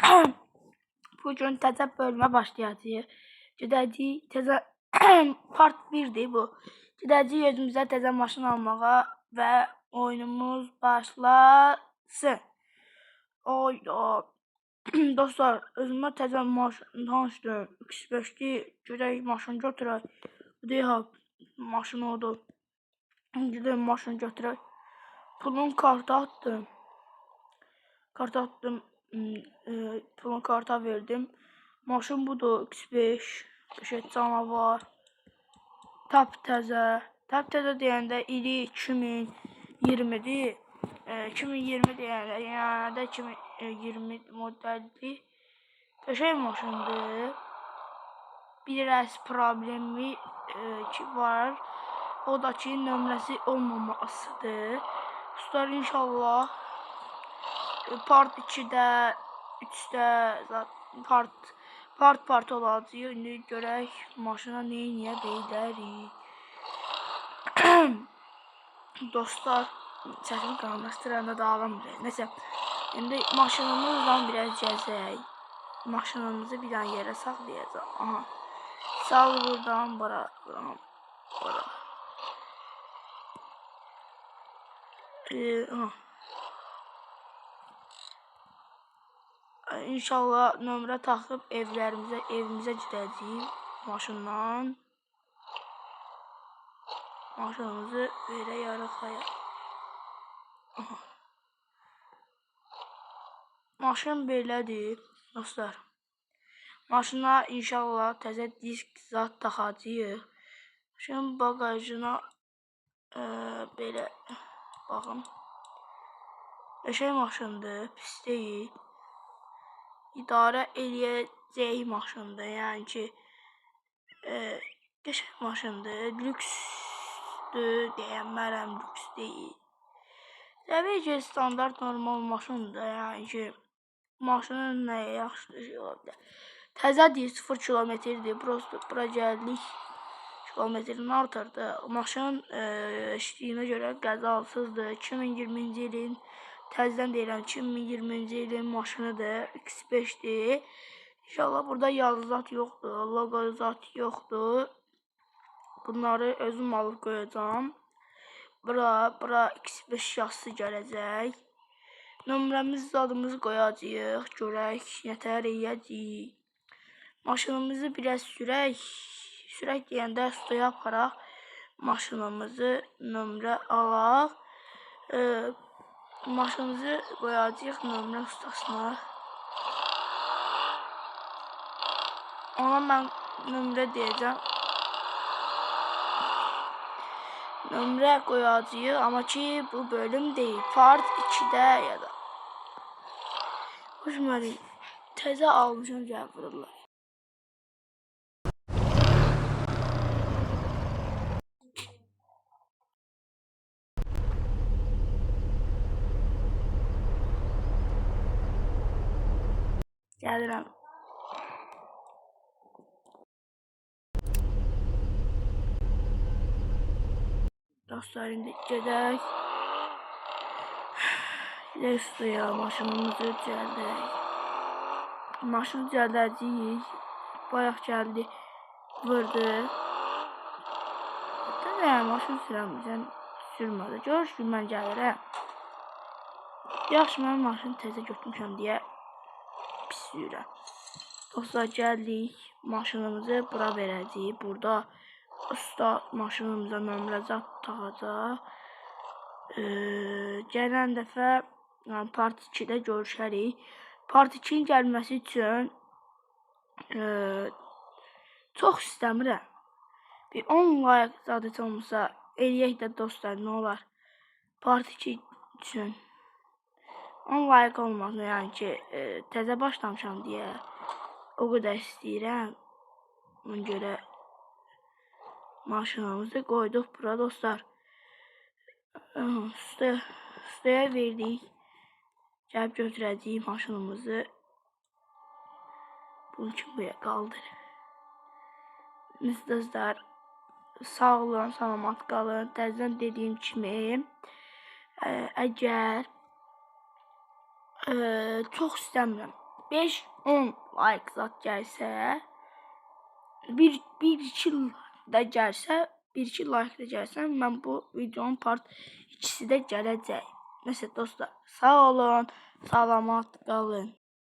Bugün təzə bölmə başlayacağıq. Gedəcəyik təzə part 1-dir bu. Gedəcəyik özümüzə təzə maşın almağa və oyunumuz başlasın. Dostlar, özümə təzə maşın tanışdım. X5-dir. Görək maşın götürək. Deyək maşın odur. Gedək maşın götürək. Pulun kartı atdım. Pulun karta verdim. Maşın budur, X5. Qəşəng canavar. Təptəzə. Təptəzə deyəndə ili 2020-dir. 2020 deyəndə, yəni də 2020 modeldir. Qəşəng maşındır. Biraz problemi var. O da ki, nömrəsi olmamasıdır. Dostlar, inşallah part 2-də, 3-də part olacaq. İndi görək maşına neyə bilərik. Dostlar, səsini qalmışdıranda da ağlamırıq. Nəsə, indi maşınımızla biraz gəzək. Maşınımızı bir dənə yerə saxlayacaq. Aha. Sal buradan, bura. İnşallah nömrə taxıb evimizə gedəcəyik maşınla. Maşınımızı belə yarıqaya. Maşın belədir, dostlar. Maşına inşallah təzə disk zat taxacağıq. Maşının bagajına belə baxın. Qəşəng maşındır, pis deyil. İdarə eləyəcək maşındır, yəni ki, qəşəng maşındır, lüksdür, deyənmərəm, lüks deyil. Təbii ki, standart normal maşındır, yəni ki, maşının nəyə yaxşıdır şey ola bilər. Təzədir, 0 kilometrdir, bura gəldik, kilometrini artırdı. Maşın eşitdiyinə görə qəzasızdır, 2020-ci ilin, təzədən deyirəm, 2020-ci ilin maşınıdır, X5-dir. İnşallah burada yazı zat yoxdur, logo zat yoxdur. Bunları özüm alıb qoyacağım. Bura X5 yazısı gələcək. Nömrəmiz, adımızı qoyacağıq, görək, nətər eləyəcəyik. Maşınımızı biraz sürək deyəndə staya aparaq. Maşınımızı nömrə alaq. Maşınımızı qoyacağıq nömrə ustasına. Ona mən nömrə deyəcəm. Nömrə qoyacağıq, amma ki, bu bölüm deyil. Part 2-də ya da. Hoşməli, təzə almışam, gəlib vururlar. Gəlirəm. Dostlar, indi gedək. Gedək suya, maşınımızı düzəldək. Maşını düzəldəcəyik. Bayaq gəldi, vurdu. Hətta maşın sürəməyəcəm, sürmədi. Görüş ki, mən gəlirəm. Yaxşı, mən maşını təzə götürmüşəm deyə pis sürəm. Dostlar, gəldik. Maşınımızı bura verəcəyik. Burada usta maşınımıza nömrə zat taxacaq. Gələn dəfə part 2-də görüşərik. Part 2-nin gəlməsi üçün çox istəmirəm. Bir 10 like zadət olmasa eləyək də dostlar, nə olar? Part 2 üçün 10 like olmaz, yəni ki, təzə başlamışam deyə o qədər istəyirəm. Ona görə maşınımızı qoyduq bura dostlar. Ustaya verdik. Gəlib götürəcəyik maşınımızı. Bunu ki, buraya qaldır. Dostlar, sağ olun, salamat qalın. Təzədən dediyim kimi, əgər çox istəmirəm 5-10 like zat gəlsə, 1-2 da gəlsə, 1-2 like da gəlsə, mən bu videonun part 2-si də gələcək. Nəsə dostlar, sağ olun, salamat qalın.